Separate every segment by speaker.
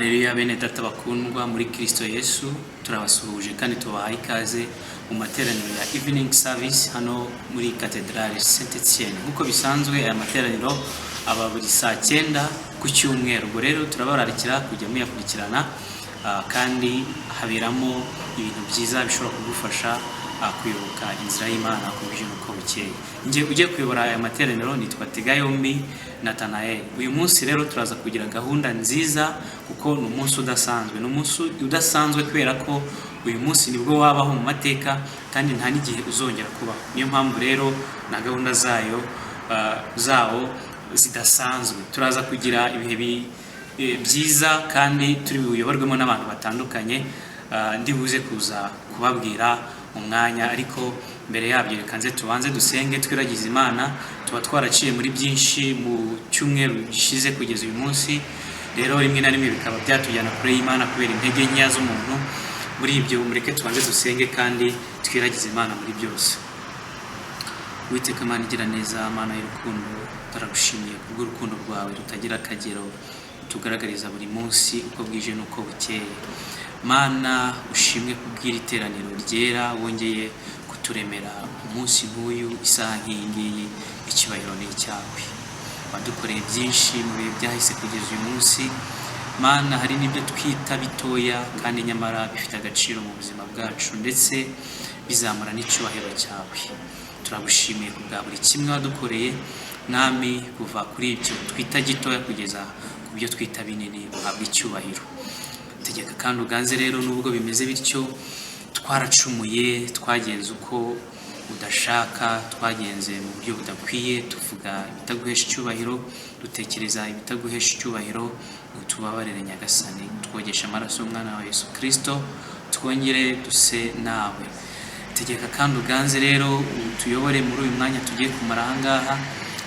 Speaker 1: Haleluya bene data bakundwa muri Kristo Yesu, turabasuhuje kandi tubahaye ikaze mu materaniro ya evening service hano muri Katedrale Etienne. Nkuko bisanzwe aya materaniro aba buri saa 9 ku cyumweru. Ubwo rero turabararikira kujya muyakurikirana kandi habiramo ibintu byiza bishobora kugufasha kuyoboka inzira y'Imana ku buryo uko bukeye. Ngiye ugiye kuyobora aya materaniro nitwa Tegayombi Nathanael. Uyu munsi rero turaza kugira gahunda nziza kuko ni umunsi udasanzwe. Ni umunsi udasanzwe kubera ko uyu munsi nibwo wabaho mu mateka kandi nta n'igihe uzongera kubaho. Niyo mpamvu rero na gahunda zawo zidasanzwe. Turaza kugira ibihe byiza kandi turi buyoborwemo n'abantu batandukanye. Ndibuze kuza kubabwira umwanya, ariko mbere yabyo reka nze tubanze dusenge twiragize Imana. Tuba twaraciye muri byinshi mu cyumweru gishize kugeza uyu munsi, rero rimwe na rimwe bikaba byatujyana kure y'Imana kubera intege nkeya z'umuntu. Muri ibyo mureke tubanze dusenge kandi twiragize Imana muri byose. Uwiteka Imana igira neza, Mana y'urukundo, turagushimiye kubw'urukundo rwawe rutagira akagero tugaragariza buri munsi uko bwije n'uko bukeye. Mana ushimwe kubw'iri teraniro ryera wongeye kuturemera umunsi nk'uyu, isaha nk'iyi. Icyubahiro ni icyawe. Wadukoreye byinshi mu bihe byahise kugeza uyu munsi. Mana hari n'ibyo twita bitoya kandi nyamara bifite agaciro mu buzima bwacu ndetse bizamura n'icyubahiro cyawe. Turagushimiye kubwa buri kimwe wadukoreye Mwami, kuva kuri ibyo twita gitoya kugeza ku byo twita binini. Uhabwe icyubahiro. Tegeka kandi uganze rero nubwo bimeze bityo, twaracumuye, twagenze uko udashaka, twagenze mu buryo budakwiye, tuvuga ibitaguhesha icyubahiro, dutekereza ibitaguhesha icyubahiro. Tubabarire Nyagasani, twogesha amaraso y'umwana wa Yesu Kristo, twongere duse nawe. Tegeka kandi uganze rero tuyobore muri uyu mwanya tugiye kumara ahangaha.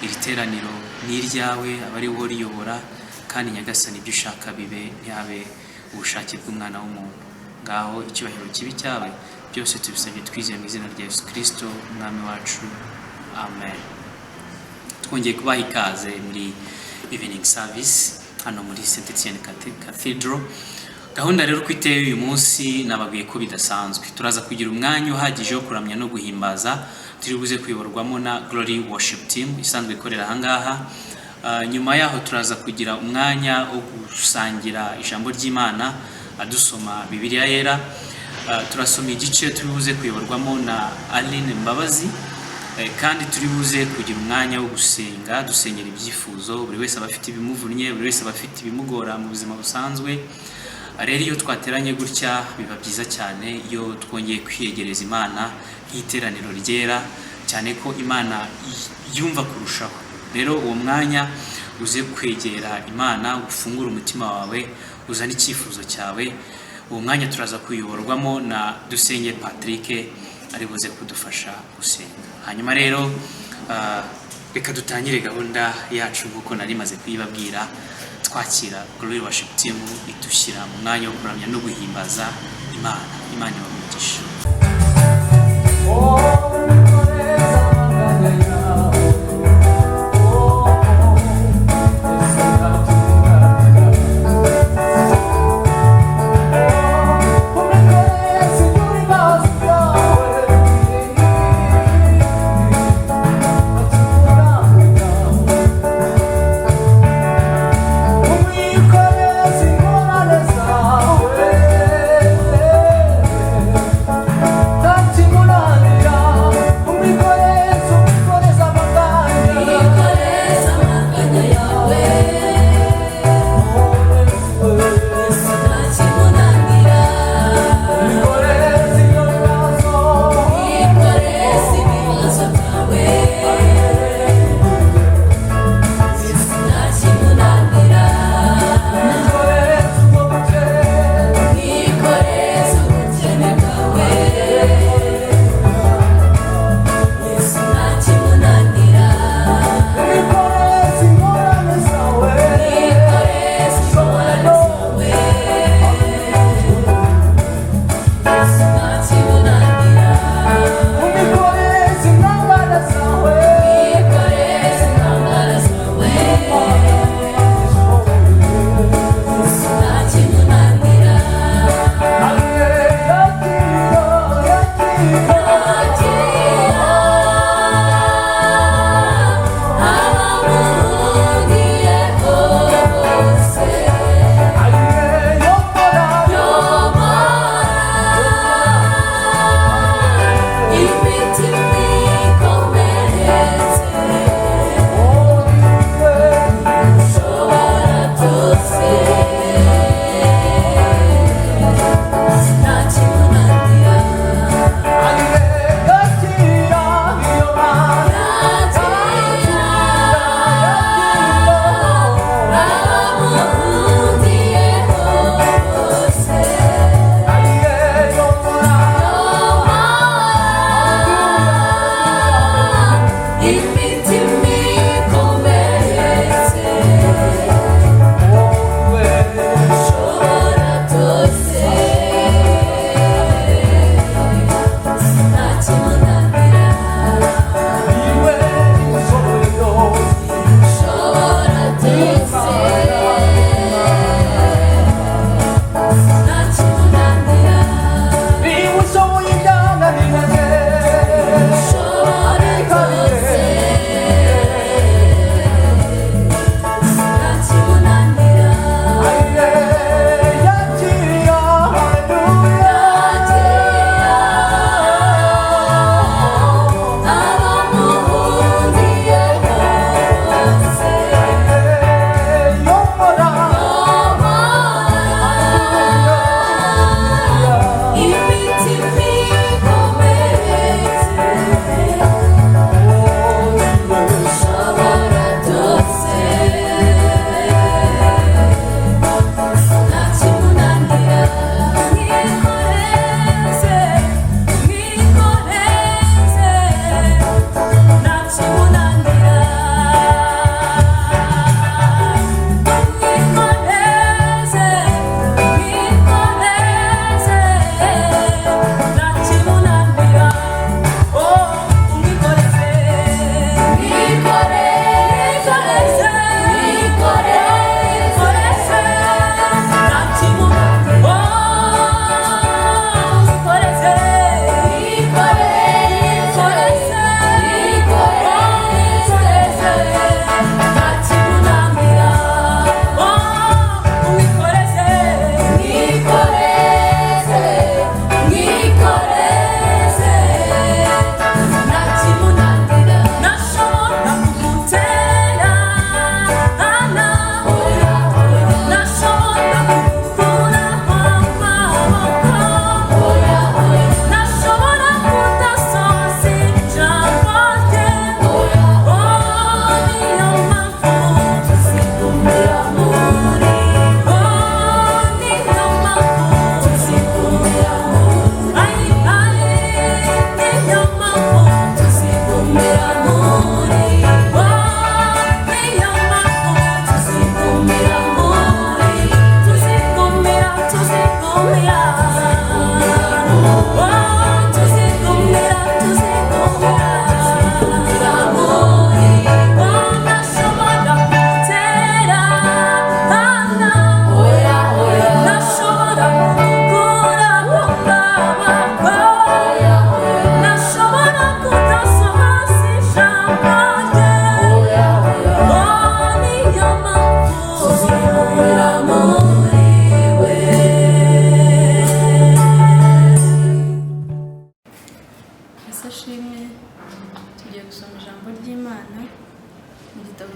Speaker 1: Iri teraniro ni iryawe, abari wowe riyobora, kandi Nyagasani ibyo ushaka bibe, ntihabe ubushake bw'umwana w'umuntu. Ngaho icyubahiro kibi cyawe byose tubisabye twizeye mu izina rya Yesu Kristo umwami wacu, amen. Twongeye kubaha ikaze muri evening service hano muri Etienne Cathedral. Gahunda rero kwiteye uyu munsi nababwiye ko bidasanzwe. Turaza kugira umwanya uhagije wo kuramya no guhimbaza, turi buze kuyoborwamo na Glory Worship Team isanzwe ikorera ahangaha. Nyuma yaho turaza kugira umwanya wo gusangira ijambo ry'Imana, adusoma Bibiliya yera. Turasoma igice turi buze kuyoborwamo na Aline Mbabazi, kandi turi buze kugira umwanya wo gusenga, dusengera ibyifuzo. Buri wese aba afite ibimuvunnye, buri wese aba afite ibimugora mu buzima busanzwe. Rero iyo twateranye gutya biba byiza cyane iyo twongeye kwiyegereza Imana nk'iteraniro ryera, cyane ko Imana yumva kurushaho. Rero uwo mwanya uze kwegera Imana, ufungura umutima wawe, uzana icyifuzo cyawe. Uwo mwanya turaza kuyoborwamo na Dusenge Patrick, ari buze kudufasha gusenga. Hanyuma rero reka dutangire gahunda yacu nk'uko nari maze kuyibabwira. Twakira Glory Worship Team idushyira mu mwanya wo kuramya no guhimbaza Imana. Imana ibamugisha.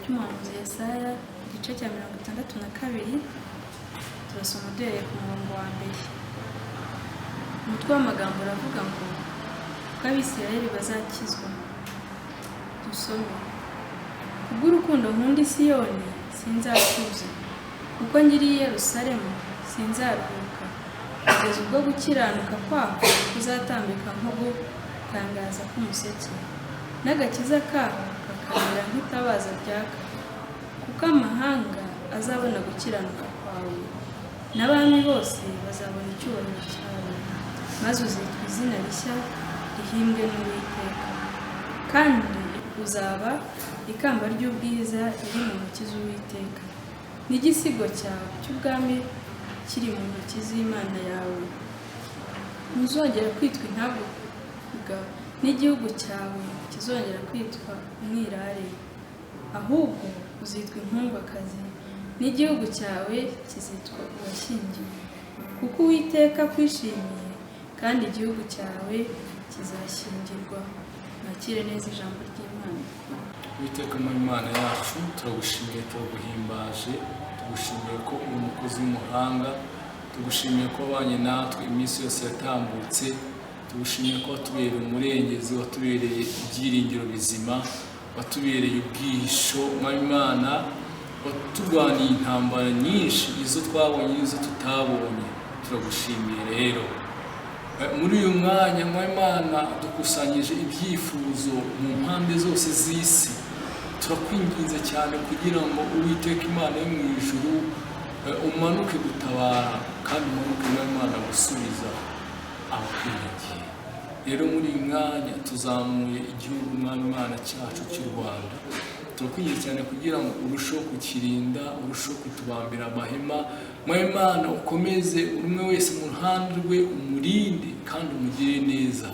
Speaker 2: cy'umuhanuzi Yesaya igice cya 62 turasoma duhereye ku murongo wa mbere. Umutwe w'amagambo uravuga ngo ko Abisirayeli bazakizwa. Dusome. Kubw'urukundo nkunda Siyoni sinzatuza, kuko ngiri i Yerusalemu sinzaruhuka, kugeza ubwo gukiranuka kwaho kuzatambika nko gutangaza k'umuseke, n'agakiza kaho kakamera nk'itabaza ryaka. Kuko amahanga azabona gukiranuka kwawe, n'abami bose bazabona icyubahiro cyawe, maze uzitwa izina rishya rihimbwe n'Uwiteka, kandi uzaba ikamba ry'ubwiza riri mu ntoki z'Uwiteka, n'igisigo cyawe cy'ubwami kiri mu ntoki z'Imana yawe. Ntuzongera kwitwa intabuga, n'igihugu cyawe kizongera kwitwa umwirare, ahubwo uzitwa inkundwakazi, n'igihugu cyawe kizitwa uwashyingiwe. Kuko Uwiteka akwishimiye, kandi igihugu cyawe kizashyingirwa. Mwakire neza ijambo ry'Imana.
Speaker 3: Uwiteka Imana yacu, turagushimiye, turaguhimbaje, tugushimiye ko uri umukozi w'umuhanga, tugushimiye ko wabanye natwe iminsi yose yatambutse, tugushimiye ko watubereye umurengezi, watubereye ibyiringiro bizima, watubereye ubwihisho. Imana, waturwaniye intambara nyinshi, izo twabonye n'izo tutabonye. Turagushimiye rero. Muri uyu mwanya Imana dukusanyije ibyifuzo mu mpande zose z'isi. Turakwinginze cyane kugira ngo Uwiteka Imana yo mu ijuru umanuke gutabara, kandi umanuke Imana gusubiza abakwingingiye. Rero muri uyu mwanya tuzamuye igihugu Imana cyacu cy'u Rwanda. Turakwinginze cyane kugira ngo urusheho kukirinda, urusheho kutubambira amahema. Imana ukomeze buri umwe wese mu ruhande rwe, umurinde kandi umugire neza.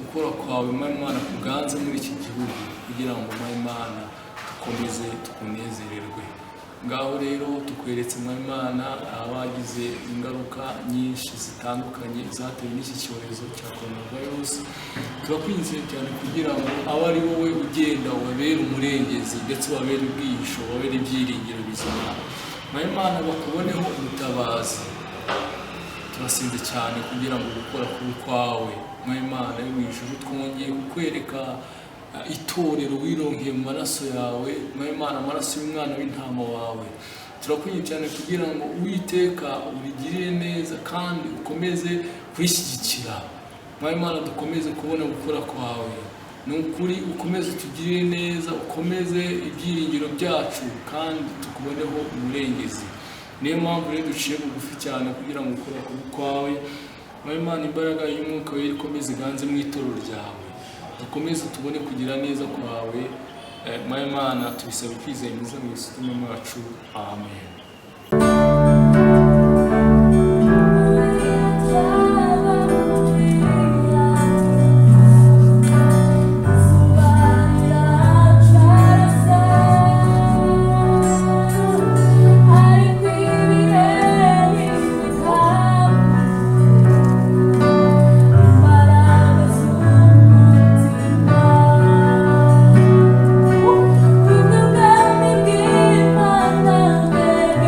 Speaker 3: Gukora kwawe Imana kuganze muri iki gihugu, kugira ngo Imana dukomeze tukunezererwe. Ngaho rero tukweretse Imana abagize ingaruka nyinshi zitandukanye zatewe n'iki cyorezo cya coronavirus. Turakwinginze cyane kugira ngo abe ari wowe ugenda ubabere umurengezi, ndetse ubabere ubwihisho, ubabere ibyiringiro bizima. Imana bakuboneho ubutabazi. Turasenze cyane kugira ngo gukora kuri kwawe Imana yo mu ijuru, twongeye kukwereka itorero wironkeye mu maraso yawe Imana, amaraso y'umwana w'intama wawe. Turakwinginze cyane kugira ngo Uwiteka urigirire neza, kandi ukomeze kurishyigikira. Imana dukomeze kubona gukora kwawe, ni ukuri ukomeze utugirire neza, ukomeze ibyiringiro byacu, kandi tukuboneho umurengezi. Niyo mpamvu rero duciye bugufi cyane kugira ngo ukora kuri kwawe Imana. Imbaraga y'umwuka wera ikomeze iganze mu itorero ryawe, dukomeze tubone kugira neza kwawe Imana. Tubisaba kwizera neza mu Yesu Umwami wacu, amen.
Speaker 4: Give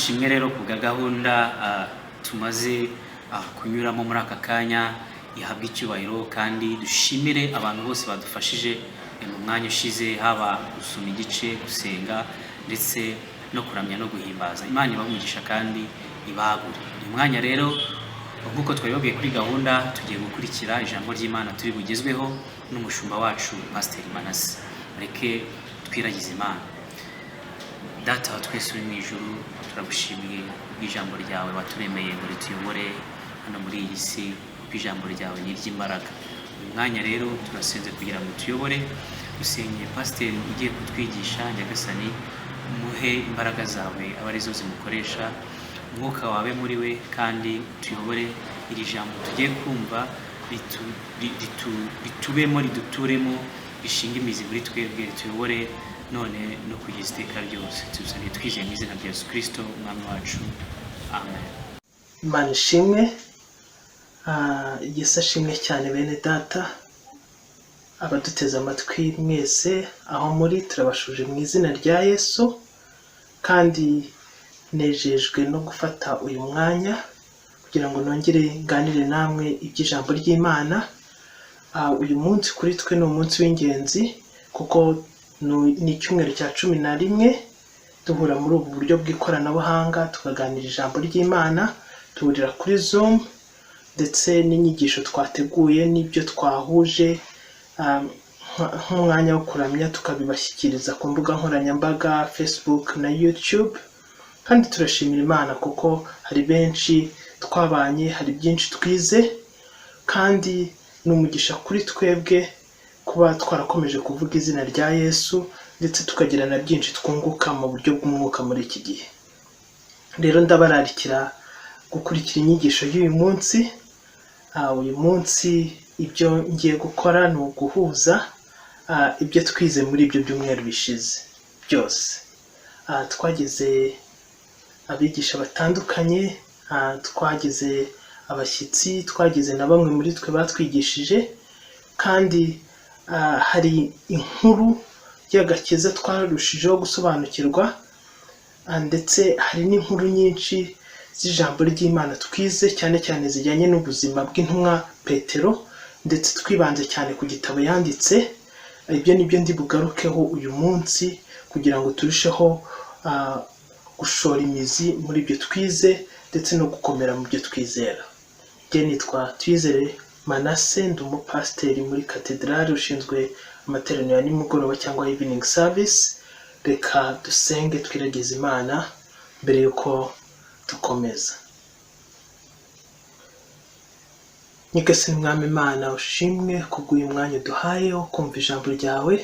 Speaker 1: ishimwe rero ku gahunda tumaze kunyuramo muri aka kanya ihabwa icyubahiro, kandi dushimire abantu bose badufashije mu mwanya ushize, haba gusoma igice, gusenga ndetse no kuramya no guhimbaza. Imana ibahumugisha kandi ibagure. Uyu mwanya rero nk'uko twabibabwiye kuri gahunda, tugiye gukurikira ijambo ry'Imana turi bugezweho n'umushumba wacu Pastor Manasseh. Reke twiragize Imana. Data wa twese uri mu ijuru, turagushimiye ijambo ryawe waturemeye ngo rituyobore hano muri iyi si, kuko ijambo ryawe ni iry'imbaraga. Uyu mwanya rero turasenze kugira ngo tuyobore, dusenye Pastor ugiye kutwigisha, Nyagasani muhe imbaraga zawe aba arizo zimukoresha, umwuka wawe muri we, kandi tuyobore iri jambo tugiye kumva ritubemo, riduturemo, rishinga imizi muri twebwe, tuyobore none no kugeza iteka ryose. Tubisabye twizeye mu izina rya Yesu Kristo umwami wacu, amen.
Speaker 4: Imana ishimwe. Yesu ashimwe cyane bene data, abaduteze amatwi mwese aho muri, turabashuje mu izina rya Yesu, kandi nejejwe no gufata uyu mwanya kugira ngo nongere nganire namwe iby'ijambo ry'Imana. Uyu munsi kuri twe ni umunsi w'ingenzi, kuko ni icyumweru cya 11 duhura muri ubu buryo bw'ikoranabuhanga tukaganira ijambo ry'Imana, tuhurira kuri Zoom, ndetse n'inyigisho twateguye n'ibyo twahuje nk'umwanya wo kuramya tukabibashyikiriza ku mbuga nkoranyambaga Facebook na YouTube. Kandi turashimira Imana kuko hari benshi twabanye, hari byinshi twize, kandi n'umugisha kuri twebwe kuba twarakomeje kuvuga izina rya Yesu, ndetse tukagira na byinshi twunguka mu buryo bw'umwuka muri iki gihe. Rero ndabararikira gukurikira inyigisho y'uyu munsi. Uyu munsi ibyo ngiye gukora ni uguhuza ibyo twize muri ibyo byumweru bishize byose. Twagize abigisha batandukanye, twagize abashyitsi, twagize na bamwe muri twe batwigishije, kandi hari inkuru y'agakiza twarushijeho gusobanukirwa, ndetse hari n'inkuru nyinshi z'ijambo ry'Imana twize, cyane cyane zijyanye n'ubuzima bw'intumwa Petero, ndetse twibanze cyane ku gitabo yanditse. Ibyo nibyo ndi bugarukeho uyu munsi kugira ngo turusheho gushora imizi muri ibyo twize, ndetse no gukomera mu byo twizera. Njye nitwa Tuyizere Manasseh, ndi umupasiteri muri Katedrale ushinzwe amateraniro ya nimugoroba cyangwa evening service. Reka dusenge twiragize Imana mbere yuko dukomeza. Nyagasani mwami Imana, ushimwe kubw'uyu mwanya duhaye wo kumva ijambo ryawe.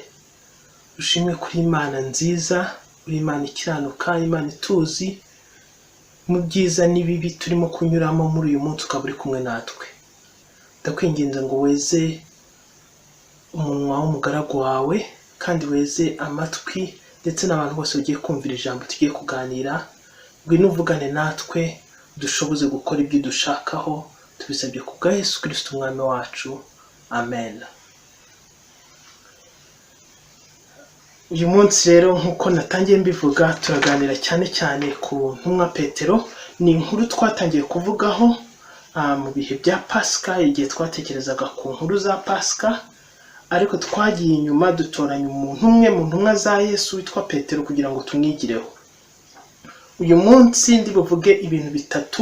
Speaker 4: Ushimwe kuri Imana nziza, uri Imana ikiranuka, Imana ituzi mu byiza n'ibibi turimo kunyuramo muri uyu munsi, ukaba uri kumwe natwe. Ndakwinginze ngo weze umunwa w'umugaragu wawe, kandi weze amatwi ndetse n'abantu bose bagiye kumvira ijambo tugiye kuganira. Ngwino uvugane natwe, dushoboze gukora ibyo dushakaho, tubisabye ku bwa Yesu Kristo umwami wacu, amen. Uyu munsi rero nk'uko natangiye mbivuga, turaganira cyane cyane ku ntumwa Petero. Ni inkuru twatangiye kuvugaho mu bihe bya Pasika, igihe twatekerezaga ku nkuru za Pasika, ariko twagiye inyuma dutoranya umuntu umwe mu ntumwa za Yesu witwa Petero kugira ngo tumwigireho. Uyu munsi ndi buvuge ibintu bitatu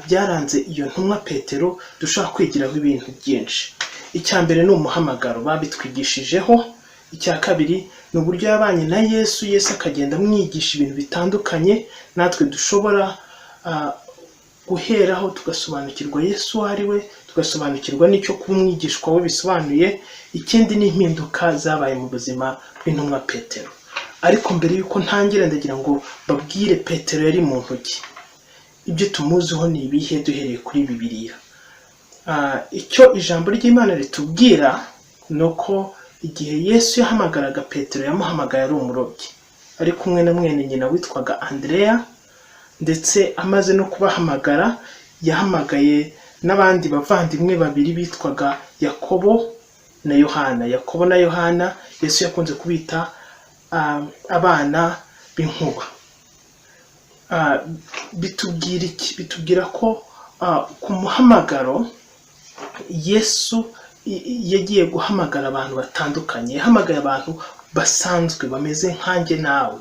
Speaker 4: byaranze iyo ntumwa Petero, dushobora kwigiraho ibintu byinshi. Icya mbere ni umuhamagaro babitwigishijeho. Icya kabiri ni uburyo yabanye na Yesu, Yesu akagenda amwigisha ibintu bitandukanye, natwe dushobora guheraho tugasobanukirwa Yesu ari we, tugasobanukirwa n'icyo kuba umwigishwa we bisobanuye. Ikindi ni impinduka zabaye mu buzima bw'intumwa Petero. Ariko mbere yuko ntangira, ndagira ngo babwire Petero yari mu ntoki. Ibyo tumuziho ni ibihe duhereye kuri Bibiliya. Icyo ijambo ry'Imana ritubwira ni uko igihe Yesu yahamagaraga Petero, yamuhamagaye ari umurobyi, ari kumwe na mwene nyina witwaga Andreya, ndetse amaze no kubahamagara yahamagaye n'abandi bavandimwe babiri bitwaga Yakobo na Yohana. Yakobo na Yohana Yesu yakunze kubita abana b'inkuba. bitubwira iki? Bitubwira ko ku muhamagaro Yesu yagiye guhamagara abantu batandukanye, yahamagaye abantu basanzwe bameze nkanjye nawe,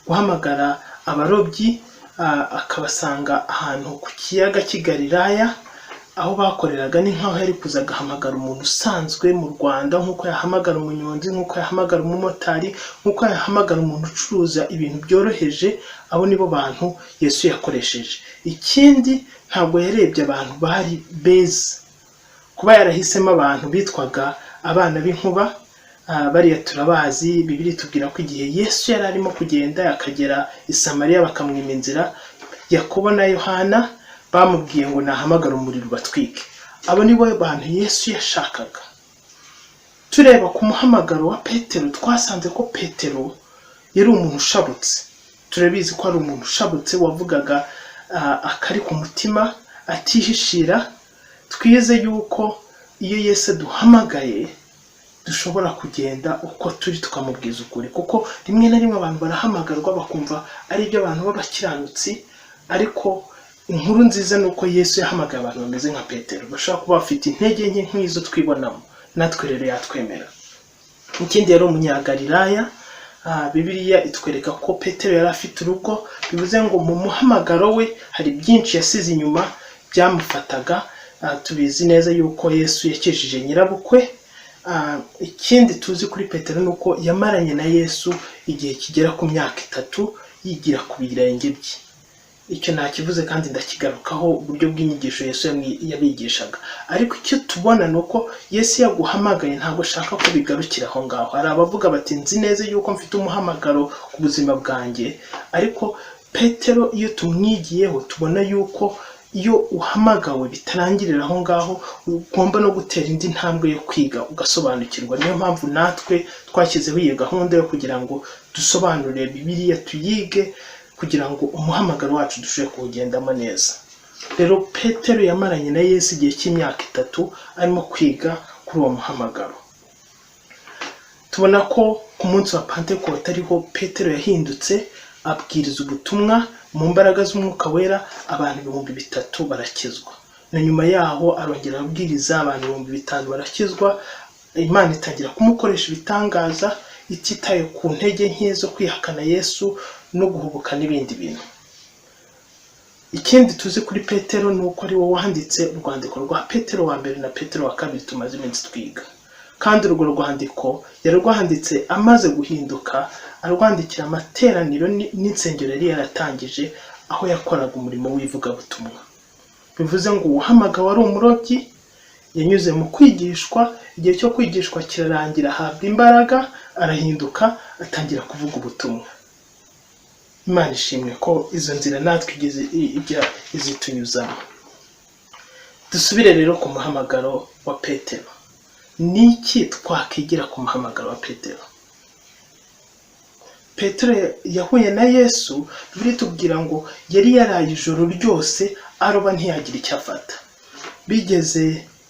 Speaker 4: guhamagara abarobyi akabasanga ahantu ku kiyaga cy'i Galilaya aho bakoreraga, ni nkaho yari kuza agahamagara umuntu usanzwe mu Rwanda nk'uko yahamagara umunyonzi, nk'uko yahamagara umumotari, nk'uko yahamagara umuntu ucuruza ibintu byoroheje. Abo nibo bantu Yesu yakoresheje. Ikindi, ntabwo yarebye abantu bari beza, kuba yarahisemo abantu bitwaga abana b'inkuba, bariya turabazi. Bibiri tubwira ko igihe Yesu yari arimo kugenda akagera i Samariya bakamwima inzira, Yakobo na Yohana bamubwiye ngo nahamagara umuriro batwike. Abo nibo bantu Yesu yashakaga. Tureba ku muhamagaro wa Petero, twasanze ko Petero yari umuntu ushabutse. Turabizi ko ari umuntu ushabutse wavugaga akari ku mutima atihishira. Twize yuko iyo Yesu duhamagaye dushobora kugenda uko turi tukamubwiza ukuri, kuko rimwe na rimwe abantu barahamagarwa bakumva ari ibyo abantu b'abakiranutsi, ariko inkuru nziza ni uko Yesu yahamagaye abantu bameze nka Petero, bashobora kuba bafite intege nke nk'izo twibonamo, natwe rero yatwemera. Ikindi, yari umunyagalilaya. Bibiliya itwereka ko Petero yari afite urugo, bivuze ngo mu muhamagaro we hari byinshi yasize inyuma byamufataga. Tubizi neza yuko Yesu yakijije nyirabukwe. Ikindi tuzi kuri Petero ni uko yamaranye na Yesu igihe kigera ku myaka 3 yigira ku birenge bye. Icyo nakivuze kandi ndakigarukaho uburyo bw'inyigisho Yesu yabigishaga. Ariko icyo tubona ni uko Yesu yaguhamagaye ntabwo ashaka ko bigarukira aho ngaho. Hari abavuga bati nzi neza yuko mfite umuhamagaro ku buzima bwanjye, ariko Petero iyo tumwigiyeho tubona yuko iyo uhamagawe bitarangirira aho ngaho, ugomba no gutera indi ntambwe yo kwiga ugasobanukirwa. Niyo mpamvu natwe twashyizeho iyi gahunda yo kugira ngo dusobanure Bibiliya, tuyige, kugira ngo umuhamagaro wacu dushobore kuwugendamo neza. Rero Petero yamaranye na Yesu igihe cy'imyaka 3 arimo kwiga kuri uwo muhamagaro. Tubona ko ku munsi wa Pentekote ariho Petero yahindutse abwiriza ubutumwa mu mbaraga z'umwuka wera, abantu 3,000 barakizwa. Na nyuma yaho arongera abwiriza, abantu 5,000 barakizwa. Imana itangira kumukoresha ibitangaza ititaye ku ntege nke zo kwihakana Yesu no guhubuka n'ibindi bintu. Ikindi tuzi kuri Petero ni uko ari we wanditse urwandiko rwa Petero wa mbere na Petero wa kabiri tumaze iminsi twiga. Kandi urwo rwandiko yarwanditse amaze guhinduka, arwandikira amateraniro n'insengero yari yaratangije aho yakoraga umurimo w'ivugabutumwa. Bivuze ngo uhamagawe ari umurobyi, yanyuze mu kwigishwa, igihe cyo kwigishwa kirarangira, ahabwa imbaraga, arahinduka, atangira kuvuga ubutumwa. Imana ishimwe ko izo nzira natwe izitunyuzamo. Dusubire rero ku muhamagaro wa Petero. Niki twakwigira ku muhamagaro wa Petero? Petero yahuye na Yesu, Bibiliya itubwira ngo yari yaraye ijoro ryose aroba ntiyagira icyo afata. Bigeze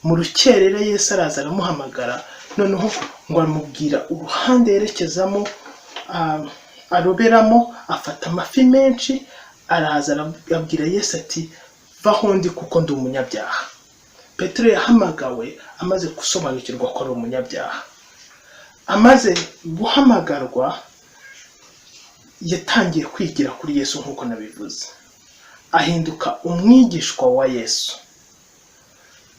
Speaker 4: mu rukerera Yesu araza aramuhamagara, noneho ngo amubwira uruhande yerekezamo aroberamo, afata amafi menshi, araza arabwira Yesu ati vaho ndi kuko ndi umunyabyaha. Petero yahamagawe amaze gusobanukirwa ko ari umunyabyaha. Amaze guhamagarwa yatangiye kwigira kuri Yesu nk'uko nabivuze, ahinduka umwigishwa wa Yesu.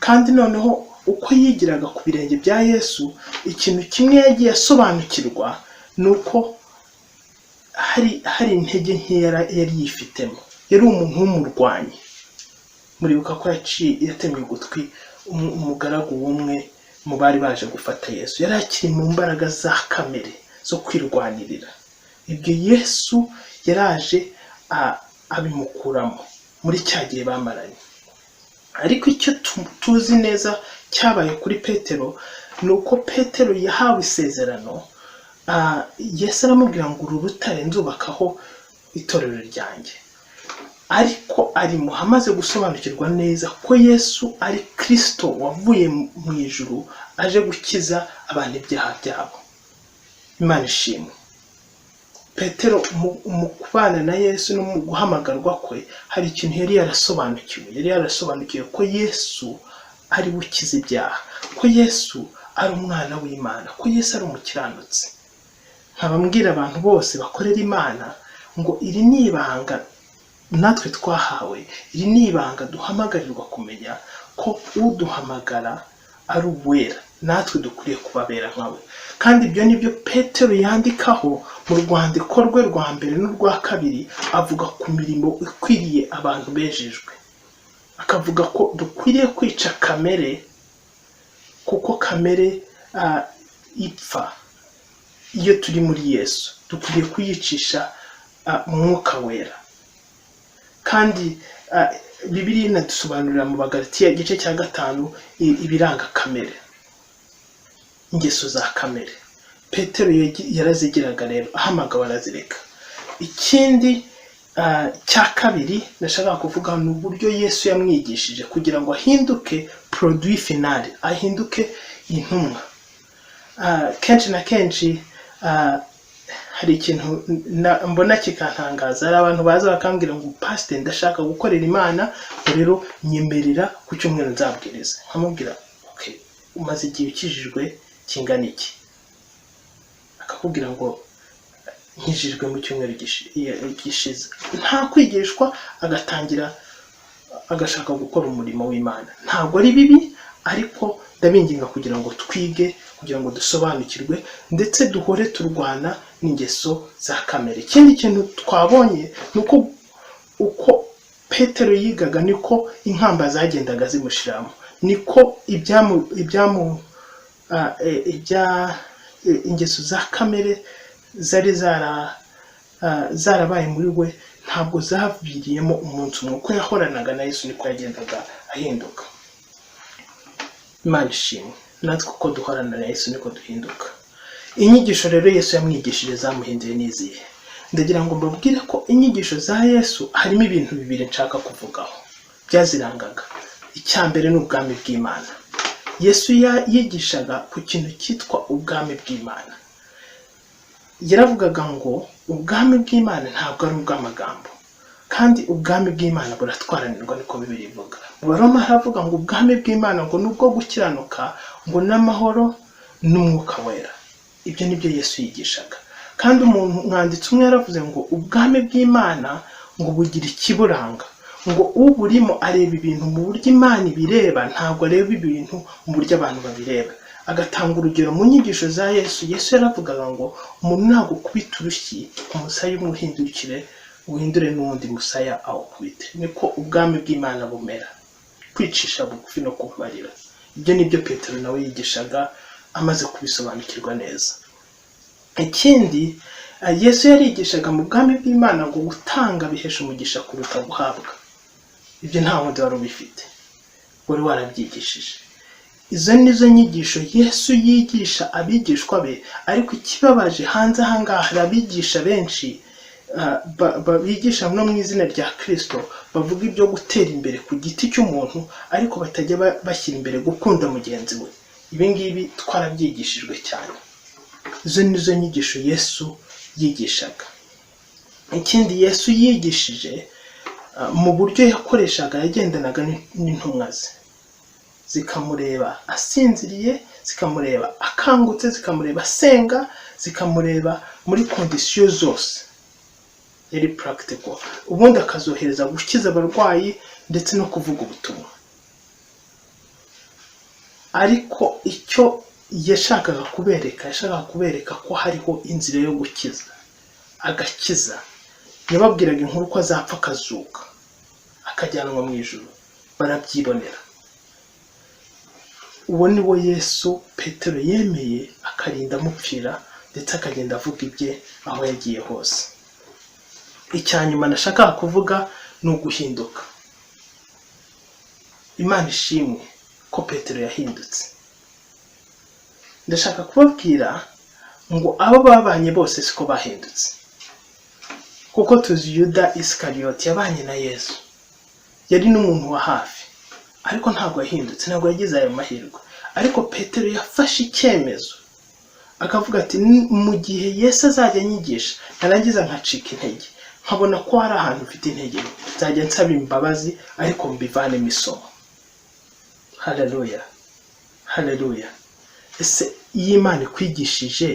Speaker 4: Kandi noneho uko yigiraga ku birenge bya Yesu, ikintu kimwe yagiye asobanukirwa ni uko hari intege nkeya yari yifitemo. Yari umuntu w'umurwanyi. Muribuka ko yatemye ugutwi umugaragu w'umwe mu bari baje gufata Yesu. Yari akiri mu mbaraga za kamere zo kwirwanirira. Ibyo Yesu yaraje abimukuramo muri cya gihe bamaranye. Ariko icyo tuzi neza cyabaye kuri Petero ni uko Petero yahawe isezerano. Yesu aramubwira ngo uru rutare nzubakaho itorero ryanjye. Ariko arimo amaze gusobanukirwa neza ko Yesu ari Kristo wavuye mu ijuru aje gukiza abantu ibyaha byabo. Imana ishimwe. Petero mu kubana na Yesu no mu guhamagarwa kwe hari ikintu yari yarasobanukiwe ko Yesu ari bukize ibyaha, ko Yesu ari umwana w'Imana, ko Yesu ari umukiranutsi. Nkabambwira abantu bose bakorera Imana ngo iri ni ibanga natwe twahawe, iri ni ibanga duhamagarirwa kumenya ko uduhamagara ari uwera, natwe dukwiriye kubabera nkawe. Kandi ibyo nibyo Petero yandikaho mu rwandiko rwe rwa mbere n'urwa kabiri, avuga ku mirimo ikwiriye abantu bejejwe, akavuga ko dukwiriye kwica kamere, kuko kamere ipfa iyo turi muri Yesu, dukwiriye kuyicisha umwuka wera. Kandi Bibiliya inadusobanurira mu Bagalatiya igice cya 5 ibiranga kamere, ingeso za kamere. Petero yarazigiraga rero, ahamagawe arazireka. Ikindi cya kabiri nashaka kuvuga ni uburyo Yesu yamwigishije kugira ngo ahinduke produit final, ahinduke intumwa. Kenshi na kenshi hari ikintu mbona kikantangaza, hari abantu baza bakambwira ngo pastor ndashaka gukorera Imana, rero nyemerera ku cyumweru nzabwiriza. Nkamubwira okay, umaze igihe ukijijwe kingana iki? Akakubwira ngo nkijijwe mu cyumweru gishize. Nta kwigishwa, agatangira agashaka gukora umurimo w'Imana. Ntabwo ari bibi, ariko ndabinginga kugira ngo twige, kugira ngo dusobanukirwe, ndetse duhore turwana n'ingeso za kamere. Ikindi kintu twabonye nuko uko Petero yigaga niko inkamba zagendaga zimushiramo, niko ingeso za kamere zari zarabaye muri we, ntabwo zaviriyemo umunsi umwe. Uko yahoranaga na Yesu niko yagendaga ahinduka. Imana ishimwe, natwe uko duhorana na Yesu niko duhinduka. Inyigisho rero Yesu yamwigishije zamuhinduye n'izihe? Ndagira ngo mbabwire ko inyigisho za Yesu harimo ibintu bibiri nshaka kuvugaho byazirangaga. Icya mbere ni ubwami bw'Imana. Yesu yigishaga ku kintu cyitwa ubwami bw'Imana. Yaravugaga ngo ubwami bw'Imana ntabwo ari ubw'amagambo, kandi ubwami bw'Imana buratwaranirwa, niko Bibiliya ivuga. Mu Baroma haravuga ngo ubwami bw'Imana ngo nubwo gukiranuka, ngo n'amahoro n'umwuka wera. Ibyo nibyo Yesu yigishaga. Kandi umwanditsi umwe yaravuze ngo ubwami bw'Imana ngo bugira ikiburanga, ngo uburimo areba ibintu mu buryo Imana ibireba, ntabwo areba ibintu mu buryo abantu babireba. Agatanga urugero mu nyigisho za Yesu. Yesu yaravugaga ngo umuntu nagukubita urushyi, umusaya uhindure n'uwundi musaya awukubite. Niko ubwami bw'Imana bumera, kwicisha bugufi no kubabarira. Ibyo nibyo Petero nawe yigishaga amaze kubisobanukirwa neza. Ikindi Yesu yarigishaga mu bwami bw'Imana ngo gutanga bihesha umugisha kuruta guhabwa. Ibyo nta wundi wari ubifite, wari warabyigishije. Izo nizo nyigisho Yesu yigisha abigishwa be. Ariko ikibabaje hanze ahangaha hari abigisha benshi bigisha no mu izina rya Kristo, bavuga ibyo gutera imbere ku giti cy'umuntu, ariko batajya bashyira imbere gukunda mugenzi we. Ibi ngibi twarabyigishijwe cyane. Izo nizo nyigisho Yesu yigishaga. Ikindi Yesu yigishije mu buryo yakoreshaga, yagendanaga n'intumwa ze, zikamureba asinziriye, zikamureba akangutse, zikamureba asenga, zikamureba muri kondisiyo zose. Yari practical. Ubundi akazohereza gukiza abarwayi ndetse no kuvuga ubutumwa. Ariko icyo yashakaga kubereka ko hariho inzira yo gukiza, agakiza. Yababwiraga inkuru ko azapfa akazuka, akajyanwa mu ijuru, barabyibonera. Uwo ni wo Yesu Petero yemeye, akarinda amupfira, ndetse akagenda avuga ibye aho yagiye hose. Icyanyuma nashaka kuvuga ni uguhinduka. Imana ishimwe ko Petero yahindutse. Ndashaka kubabwira ngo abo babanye bose siko bahindutse, kuko tuzi Yuda Iskariyoti yabanye na Yesu, yari n'umuntu wa hafi, ariko ntabwo yahindutse, ntabwo yagize ayo mahirwe. Ariko Petero yafashe icyemezo, akavuga ati mu gihe Yesu azajya anyigisha narangiza nkacika intege nkabona ko hari ahantu mfite intege nzajya nsaba imbabazi ariko mbivanemo isomo. Haleluya, haleluya. Ese iyo Imana ikwigishije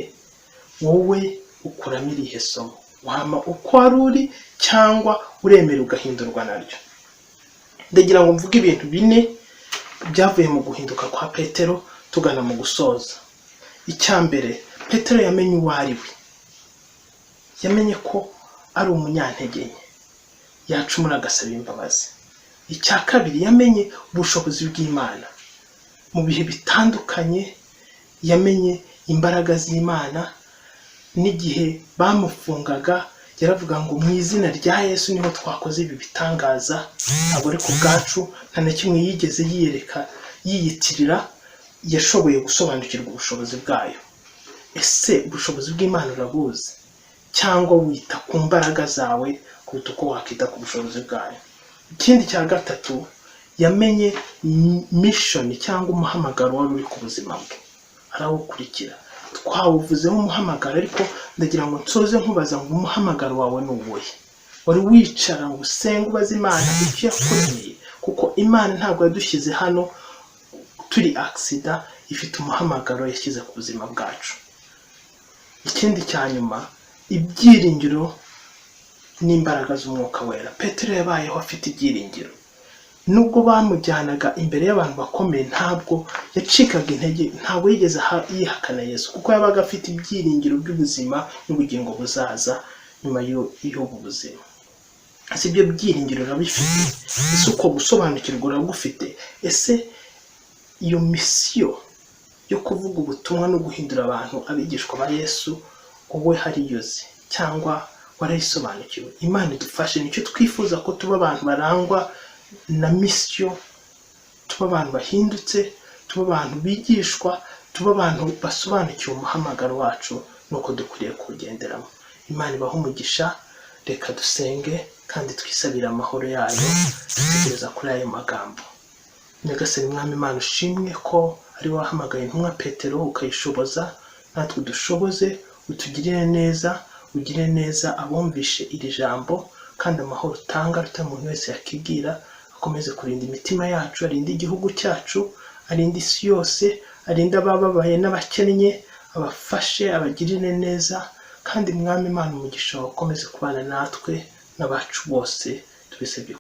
Speaker 4: wowe ukuramo irihe somo? Wama uko wari uri cyangwa uremera ugahindurwa naryo? Ndagira ngo mvuge ibintu bine byavuye mu guhinduka kwa Petero tugana mu gusoza. Icya mbere, Petero yamenye uwo ari we, yamenye ko ari umunyantege nke, yacumura agasaba imbabazi. Icya kabiri, yamenye ubushobozi bw'Imana mu bihe bitandukanye, yamenye imbaraga z'Imana. N'igihe bamufungaga yaravuga ngo mu izina rya Yesu niho twakoze ibi bitangaza, ntabwo ari ku bwacu, nta na kimwe yigeze yiyereka yiyitirira, yashoboye gusobanukirwa ubushobozi bwayo. Ese ubushobozi bw'Imana urabuzi cyangwa wita ku mbaraga zawe kuruta uko wakita ku bushobozi bwayo? Ikindi cya gatatu, yamenye mission cyangwa umuhamagaro wari uri ku buzima bwe, arawukurikira. Twawuvuzeho umuhamagaro, ariko ndagira ngo nsoze nkubaza ngo umuhamagaro wawe ni uwuhe? Wari wicara ngo usenge ubaze Imana icyo yakoreye? Kuko Imana ntabwo yadushyize hano turi accident, ifite umuhamagaro yashyize ku buzima bwacu. Ikindi cya nyuma, ibyiringiro n'imbaraga z'Umwuka Wera. Petero yabayeho afite ibyiringiro. Nubwo bamujyanaga imbere y'abantu bakomeye, ntabwo yacikaga intege, ntabwo yigeze yihakana Yesu, kuko yabaga afite ibyiringiro by'ubuzima n'ubugingo buzaza nyuma y'ubu buzima. Ese ibyo byiringiro urabifite? Ese uko gusobanukirwa uragufite? Ese iyo misiyo yo kuvuga ubutumwa no guhindura abantu abigishwa ba Yesu wowe hariyoze cyangwa warayisobanukiwe? Imana idufashe, nicyo twifuza ko tuba abantu barangwa na misiyo, tuba abantu bahindutse, tuba abantu bigishwa, tuba abantu basobanukiwe umuhamagaro wacu nuko dukwiriye kuwugenderamo. Imana ibahe umugisha. Reka dusenge kandi twisabire amahoro yayo dutegereza kuri ayo magambo. Nyagasani Mwami Imana, ushimwe ko ari wahamagaye intumwa Petero ukayishoboza, natwe dushoboze, utugirire neza, ugire neza abumvishe iri jambo, kandi amahoro utanga ruta umuntu wese yakibwira akomeze kurinda imitima yacu, arinde igihugu cyacu, arinde isi yose, arinde abababaye n'abakennye, abafashe, abagirire neza. Kandi Mwami Imana, umugisha wawe ukomeze kubana natwe n'abacu bose, tubisabye